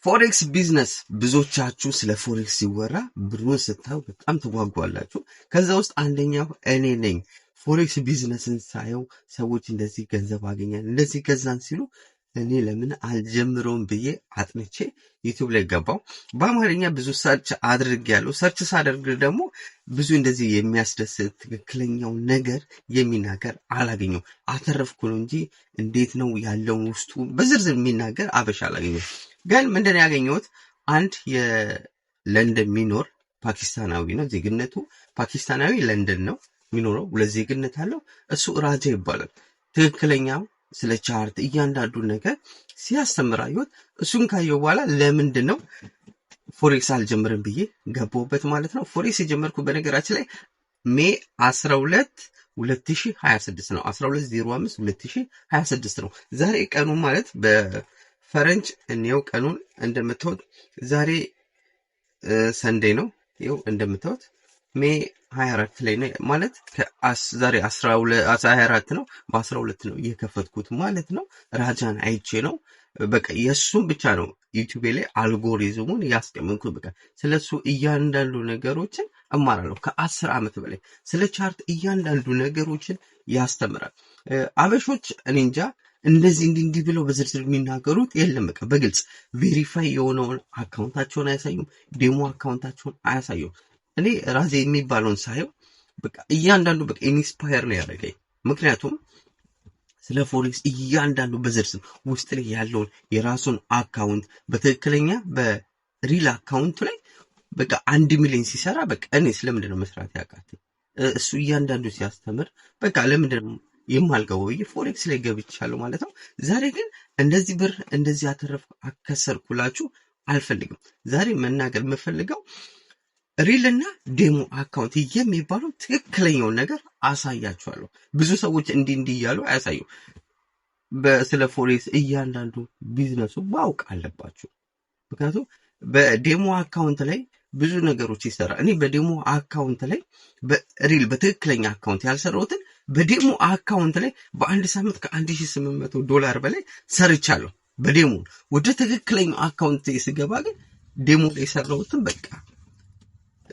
ፎሬክስ ቢዝነስ ብዙዎቻችሁ ስለ ፎሬክስ ሲወራ ብሩን ስታዩ በጣም ትጓጓላችሁ። ከዛ ውስጥ አንደኛው እኔ ነኝ። ፎሬክስ ቢዝነስን ሳየው ሰዎች እንደዚህ ገንዘብ አገኛል እንደዚህ ገዛን ሲሉ እኔ ለምን አልጀምረውም ብዬ አጥንቼ ዩቲዩብ ላይ ገባው። በአማርኛ ብዙ ሰርች አድርጌያለሁ። ሰርች ሳደርግ ደግሞ ብዙ እንደዚህ የሚያስደስት ትክክለኛው ነገር የሚናገር አላገኘው። አተረፍኩ ነው እንጂ እንዴት ነው ያለውን ውስጡ በዝርዝር የሚናገር አበሻ አላገኘው። ግን ምንድነው ያገኘሁት? አንድ የለንደን የሚኖር ፓኪስታናዊ ነው። ዜግነቱ ፓኪስታናዊ ለንደን ነው የሚኖረው። ሁለት ዜግነት አለው። እሱ ራጃ ይባላል። ትክክለኛው ስለ ቻርት እያንዳንዱ ነገር ሲያስተምር አየሁት። እሱን ካየሁ በኋላ ለምንድን ነው ፎሬክስ አልጀምርም ብዬ ገባሁበት ማለት ነው። ፎሬክስ የጀመርኩት በነገራችን ላይ ሜይ 12 2026 ነው። 12/05 2026 ነው። ዛሬ ቀኑ ማለት በፈረንጅ እኔው ቀኑን እንደምታዩት ዛሬ ሰንዴ ነው። ይኸው እንደምታዩት ሜይ 24 ላይ ነው ማለት ዛሬ 24 ነው። በ12 ነው እየከፈትኩት ማለት ነው። ራጃን አይቼ ነው በቃ የሱም ብቻ ነው ዩቲዩብ ላይ አልጎሪዝሙን ያስቀመጥኩት። በቃ ስለሱ እያንዳንዱ ነገሮችን እማራለሁ። ከ10 ዓመት በላይ ስለ ቻርት እያንዳንዱ ነገሮችን ያስተምራል። አበሾች እኔ እንጃ እንደዚህ እንዲህ ብለው በዝርዝር የሚናገሩት የለም። በቃ በግልጽ ቬሪፋይ የሆነውን አካውንታቸውን አያሳዩም። ዴሞ አካውንታቸውን አያሳዩም። እኔ ራዜ የሚባለውን ሳየው በቃ እያንዳንዱ በቃ ኢንስፓየር ነው ያደረገኝ። ምክንያቱም ስለ ፎሬክስ እያንዳንዱ በዝርዝር ውስጥ ላይ ያለውን የራሱን አካውንት በትክክለኛ በሪል አካውንቱ ላይ በቃ 1 ሚሊዮን ሲሰራ በቃ እኔ ስለምንድን ነው መስራት ያቃተኝ? እሱ እያንዳንዱ ሲያስተምር በቃ ለምንድን ነው የማልገባው ብዬ ፎሬክስ ላይ ገብቻለሁ ማለት ነው። ዛሬ ግን እንደዚህ ብር እንደዚህ አተረፍኩ አከሰርኩላችሁ አልፈልግም። ዛሬ መናገር የምፈልገው ሪል እና ዴሞ አካውንት የሚባለው ትክክለኛውን ነገር አሳያችኋለሁ። ብዙ ሰዎች እንዲህ እያሉ አያሳዩ። ስለ ፎሬክስ እያንዳንዱ ቢዝነሱ ማወቅ አለባችሁ። ምክንያቱም በዴሞ አካውንት ላይ ብዙ ነገሮች ይሰራ። እኔ በዴሞ አካውንት ላይ በሪል በትክክለኛ አካውንት ያልሰራሁትን በዴሞ አካውንት ላይ በአንድ ሳምንት $1800 በላይ ሰርቻለሁ። በዴሞ ወደ ትክክለኛው አካውንት ስገባ ግን ዴሞ ላይ የሰራሁትን በቃ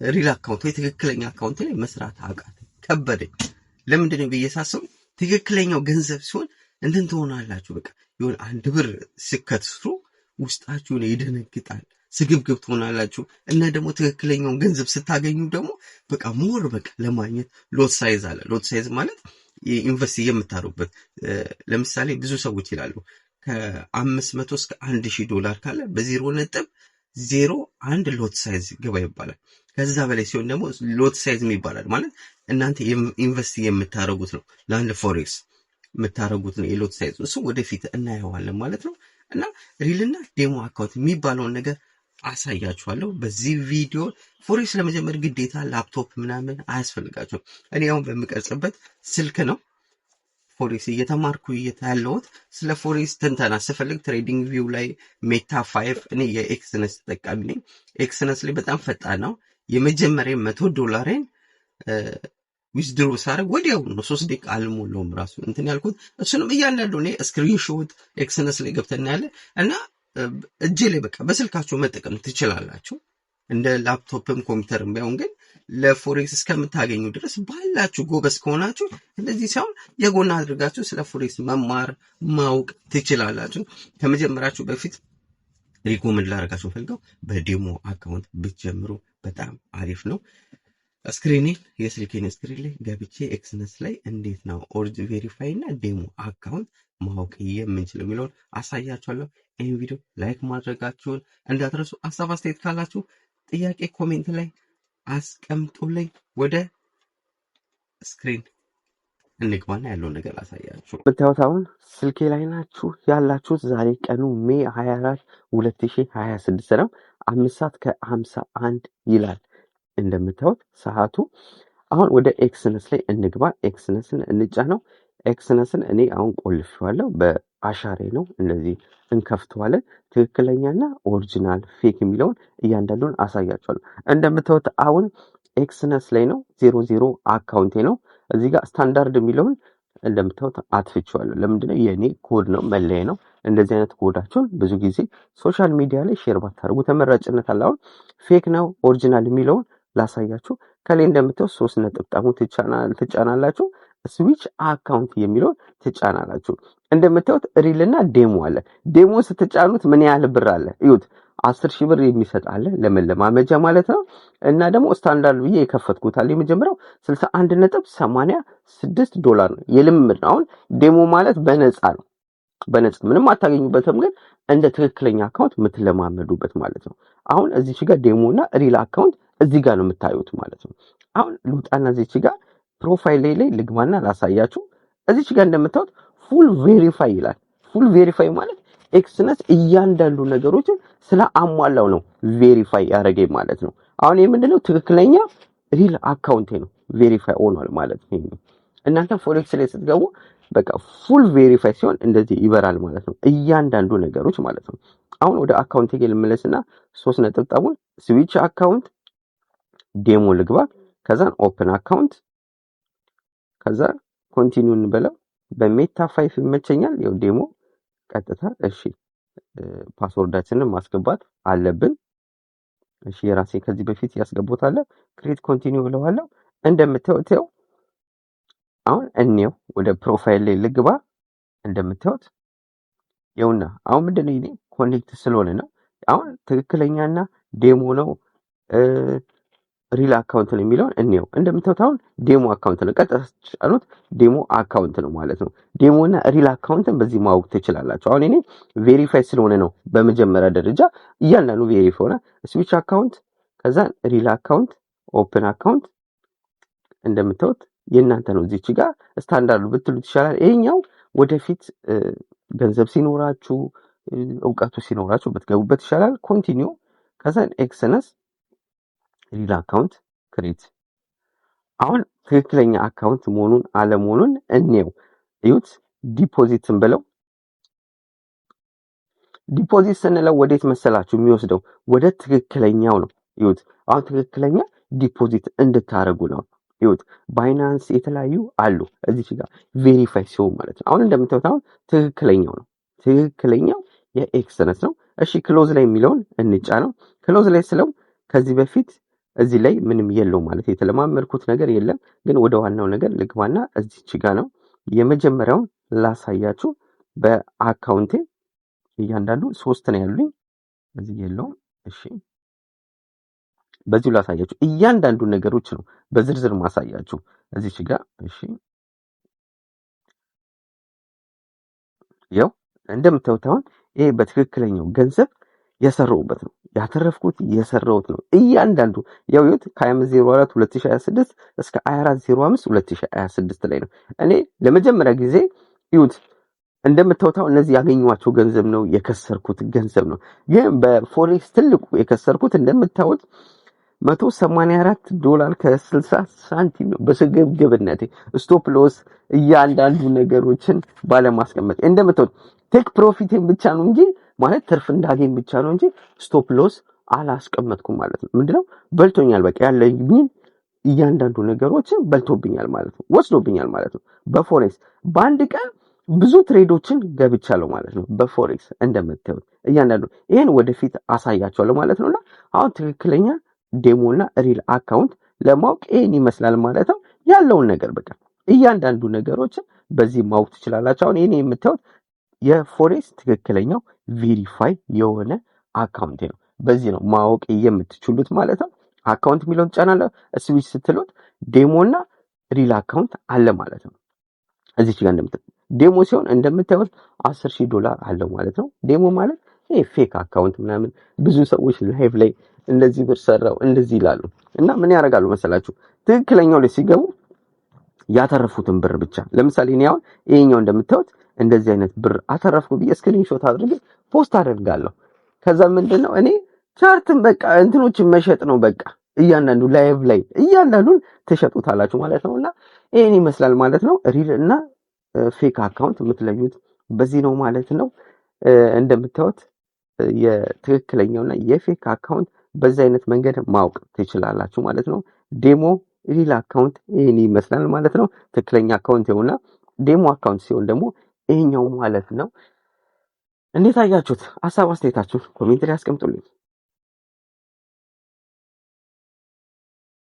ሪል አካውንት ወይ ትክክለኛ አካውንት ላይ መስራት አቃተኝ፣ ከበደኝ። ለምንድን ነው ብዬ ሳስብ ትክክለኛው ገንዘብ ሲሆን እንትን ትሆናላችሁ። በቃ የሆነ 1 ብር ስከትስሩ ውስጣችሁ ይደነግጣል፣ ስግብግብ ትሆናላችሁ። እና ደግሞ ትክክለኛውን ገንዘብ ስታገኙ ደግሞ በቃ ሞር በቃ ለማግኘት ሎት ሳይዝ አለ። ሎት ሳይዝ ማለት ኢንቨስት የምታሩበት። ለምሳሌ ብዙ ሰዎች ይላሉ ከ500 እስከ $1000 ካለ በ0.01 ሎት ሳይዝ ገባ ይባላል። ከዛ በላይ ሲሆን ደግሞ ሎት ሳይዝ ይባላል። ማለት እናንተ ኢንቨስት የምታረጉት ነው። ለአንድ ፎሬክስ የምታረጉት ነው የሎት ሳይዝ። እሱ ወደፊት እናየዋለን ማለት ነው። እና ሪልና ዴሞ አካውንት የሚባለውን ነገር አሳያችኋለሁ በዚህ ቪዲዮ። ፎሬክስ ለመጀመር ግዴታ ላፕቶፕ ምናምን አያስፈልጋችሁም። እኔ አሁን በምቀርጽበት ስልክ ነው ፎሬክስ እየተማርኩ ያለሁት። ስለ ፎሬክስ ትንተና ስፈልግ ትሬዲንግ ቪው ላይ ሜታ 5 እኔ የኤክስነስ ተጠቃሚ ነኝ። ኤክስነስ ላይ በጣም ፈጣን ነው። የመጀመሪያ $100 ዊዝድሮ ሳደርግ ወዲያው ነው 3 ደቂቃ አልሞላውም ራሱ እንትን ያልኩት። እሱንም እያንዳንዱ እኔ ስክሪንሾት ኤክስነስ ላይ ገብተን ያለ እና እጄ ላይ በቃ በስልካችሁ መጠቀም ትችላላችሁ። እንደ ላፕቶፕም ኮምፒውተርም ቢሆን ግን ለፎሬክስ እስከምታገኙ ድረስ ባላችሁ ጎበዝ ከሆናችሁ እንደዚህ ሳይሆን የጎና አድርጋችሁ ስለ ፎሬክስ መማር ማወቅ ትችላላችሁ። ከመጀመራችሁ በፊት ሪኮመንድ ላደርጋችሁ ፈልገው በዴሞ አካውንት ብትጀምሩ በጣም አሪፍ ነው። ስክሪኔን የስልኬን ስክሪን ላይ ገብቼ ኤክስነስ ላይ እንዴት ነው ኦርጅ ቬሪፋይ እና ዴሞ አካውንት ማወቅ የምንችለው የሚለውን አሳያችኋለሁ። ይህን ቪዲዮ ላይክ ማድረጋችሁን እንዳትረሱ። ሀሳብ አስተያየት ካላችሁ ጥያቄ ኮሜንት ላይ አስቀምጡልኝ። ወደ ስክሪን እንግባና ያለውን ነገር አሳያችሁ። ብታዩት አሁን ስልኬ ላይ ናችሁ ያላችሁት። ዛሬ ቀኑ ሜይ 24 2026 ነው። 5:51 ይላል እንደምታዩት ሰዓቱ። አሁን ወደ ኤክስነስ ላይ እንግባ። ኤክስነስን እንጫነው። ኤክስነስን እኔ አሁን ቆልፌዋለሁ። በአሻሬ ነው። እንደዚህ እንከፍተዋለን። ትክክለኛና ኦሪጂናል ፌክ የሚለውን እያንዳንዱን አሳያችኋለሁ። እንደምታዩት አሁን ኤክስነስ ላይ ነው። 00 አካውንቴ ነው። እዚህ ጋር ስታንዳርድ የሚለውን እንደምታዩት አጥፍቼዋለሁ። ለምንድነው? የኔ ኮድ ነው፣ መለያ ነው። እንደዚህ አይነት ኮዳቸውን ብዙ ጊዜ ሶሻል ሚዲያ ላይ ሼር ባታደርጉ ተመራጭነት አለ። አሁን ፌክ ነው ኦሪጂናል የሚለውን ላሳያችሁ። ከላይ እንደምታዩት 3 ነጥብ ትጫናላችሁ። ስዊች አካውንት የሚለውን ትጫናላችሁ። እንደምታዩት ሪል እና ዴሞ አለ። ዴሞ ስትጫኑት ምን ያህል ብር አለ እዩት። 10,000 ብር የሚሰጥ አለ ለመለማመጃ ማለት ነው። እና ደግሞ ስታንዳርድ ብዬ የከፈትኩት አለ የመጀመሪያው 61.86 ዶላር ነው። የልምምድ ነው። አሁን ዴሞ ማለት በነፃ ነው። በነፃ ምንም አታገኙበትም፣ ግን እንደ ትክክለኛ አካውንት የምትለማመዱበት ማለት ነው። አሁን እዚች ጋር ዴሞ እና ሪል አካውንት እዚህ ጋር ነው የምታዩት ማለት ነው። አሁን ልውጣና እዚች ጋር ፕሮፋይል ላይ ልግባና ላሳያችሁ። እዚች ጋር እንደምታዩት ፉል ቬሪፋይ ይላል። ፉል ቬሪፋይ ማለት ኤክስነስ እያንዳንዱ ነገሮችን ስለ አሟላው ነው ቬሪፋይ ያደረገኝ ማለት ነው። አሁን ይሄ ምንድነው? ትክክለኛ ሪል አካውንቴ ነው ቬሪፋይ ሆኗል ማለት ነው። እናንተ ፎሬክስ ላይ ስትገቡ በቃ ፉል ቬሪፋይ ሲሆን እንደዚህ ይበራል ማለት ነው፣ እያንዳንዱ ነገሮች ማለት ነው። አሁን ወደ አካውንቴ ልመለስና 3 ነጥብ ስዊች አካውንት ዴሞ ልግባ። ከዛን ኦፕን አካውንት ከዛ ኮንቲኒው እንበለው። በሜታ 5 ይመቸኛል። ያው ዴሞ ቀጥታ እሺ፣ ፓስወርዳችንን ማስገባት አለብን። እሺ የራሴ ከዚህ በፊት ያስገቡት አለ። ክሬት ኮንቲኒው ብለዋለሁ። እንደምታዩት ያው አሁን እኔው ወደ ፕሮፋይል ላይ ልግባ። እንደምታዩት ይኸውና አሁን ምንድነው ይሄ ኮኔክት ስለሆነ ነው። አሁን ትክክለኛና ዴሞ ነው ሪል አካውንት ነው የሚለውን እኔው። እንደምታዩት አሁን ዴሞ አካውንት ነው። ቀጥታ ጫኑት፣ ዴሞ አካውንት ነው ማለት ነው። ዴሞ እና ሪል አካውንትን በዚህ ማወቅ ትችላላችሁ። አሁን እኔ ቬሪፋይ ስለሆነ ነው በመጀመሪያ ደረጃ እያንዳንዱ ቬሪፋይ ሆነ። ስዊች አካውንት ከዛ ሪል አካውንት ኦፕን አካውንት እንደምታዩት የእናንተ ነው። እዚች ጋር ስታንዳርዱ ብትሉት ይሻላል። ይሄኛው ወደፊት ገንዘብ ሲኖራችሁ እውቀቱ ሲኖራችሁ ብትገቡበት ይሻላል። ኮንቲኒው ከዛ ኤክስነስ ሪል አካውንት ክሬት። አሁን ትክክለኛ አካውንት መሆኑን አለመሆኑን እንየው። እዩት። ዲፖዚትን ብለው ዲፖዚት ስንለው ወዴት መሰላችሁ የሚወስደው? ወደ ትክክለኛው ነው። እዩት። አሁን ትክክለኛ ዲፖዚት እንድታረጉ ነው። ይሁት ባይናንስ የተለያዩ አሉ እዚህ ጋር ቬሪፋይ ሲሆን ማለት ነው። አሁን እንደምታዩት አሁን ትክክለኛው ነው። ትክክለኛው የኤክስነስ ነው። እሺ ክሎዝ ላይ የሚለውን እንጫነው። ክሎዝ ላይ ስለው ከዚህ በፊት እዚህ ላይ ምንም የለው ማለት የተለማመድኩት ነገር የለም። ግን ወደ ዋናው ነገር ልግባና እዚች ጋር ነው የመጀመሪያውን ላሳያችሁ። በአካውንቴ እያንዳንዱ 3 ነው ያሉኝ፣ እዚህ የለውም። እሺ በዚሁ ላሳያችሁ። እያንዳንዱ ነገሮች ነው በዝርዝር ማሳያችሁ እዚች ጋር። እሺ ያው እንደምታዩት አሁን ይሄ በትክክለኛው ገንዘብ የሰራሁበት ነው፣ ያተረፍኩት የሰራሁት ነው። እያንዳንዱ ያው ይሁት ከ2504 2026 እስከ 2405 2026 ላይ ነው። እኔ ለመጀመሪያ ጊዜ ይሁት እንደምታዩት አሁን እነዚህ ያገኘኋቸው ገንዘብ ነው፣ የከሰርኩት ገንዘብ ነው። ግን በፎሬክስ ትልቁ የከሰርኩት እንደምታዩት $184 ከ60 ሳንቲም ነው። በስግብግብነቴ ስቶፕ ሎስ እያንዳንዱ ነገሮችን ባለማስቀመጥ እንደምታዩት ቴክ ፕሮፊትን ብቻ ነው እንጂ ማለት ትርፍ እንዳገኝ ብቻ ነው እንጂ ስቶፕ ሎስ አላስቀመጥኩም ማለት ነው። ምንድነው በልቶኛል፣ በቃ ያለኝን እያንዳንዱ ነገሮችን በልቶብኛል ማለት ነው፣ ወስዶብኛል ማለት ነው። በፎሬክስ በአንድ ቀን ብዙ ትሬዶችን ገብቻለሁ ማለት ነው። በፎሬክስ እንደምታዩት እያንዳንዱ ይሄን ወደፊት አሳያቸዋለሁ ማለት ነውና አሁን ትክክለኛ ዴሞ እና ሪል አካውንት ለማወቅ ይሄን ይመስላል ማለት ነው። ያለውን ነገር በቃ እያንዳንዱ ነገሮችን በዚህ ማወቅ ትችላላችሁ። አሁን ይሄን የምታዩት የፎሬክስ ትክክለኛው ቬሪፋይ የሆነ አካውንት ነው። በዚህ ነው ማወቅ የምትችሉት ማለት ነው። አካውንት የሚለውን ትጫናላችሁ። ስዊች ስትሉት ዴሞ እና ሪል አካውንት አለ ማለት ነው። እዚች ጋር እንደምታዩት ዴሞ ሲሆን እንደምታዩት $10,000 አለው ማለት ነው። ዴሞ ማለት ይሄ ፌክ አካውንት ምናምን ብዙ ሰዎች ላይቭ ላይ እንደዚህ ብር ሰራው እንደዚህ ይላሉ እና ምን ያደርጋሉ መሰላችሁ? ትክክለኛው ላይ ሲገቡ ያተረፉትን ብር ብቻ ለምሳሌ እኔ አሁን ይሄኛው እንደምታዩት እንደዚህ አይነት ብር አተረፍኩ ብዬ ስክሪንሾት አድርጌ ፖስት አደርጋለሁ። ከዛ ምንድነው እኔ ቻርትን በቃ እንትኖችን መሸጥ ነው በቃ እያንዳንዱ ላይቭ ላይ እያንዳንዱን ተሸጡታላችሁ ማለት ነውና ይሄን ይመስላል ማለት ነው። ሪል እና ፌክ አካውንት የምትለዩት በዚህ ነው ማለት ነው። እንደምታዩት የትክክለኛውና የፌክ አካውንት በዚህ አይነት መንገድ ማወቅ ትችላላችሁ ማለት ነው። ዴሞ ሪል አካውንት ይሄን ይመስላል ማለት ነው። ትክክለኛ አካውንት ይሁንና ዴሞ አካውንት ሲሆን ደግሞ ይሄኛው ማለት ነው። እንዴት አያችሁት? ሀሳብ አስተያየታችሁን ኮሜንት ላይ አስቀምጡልኝ።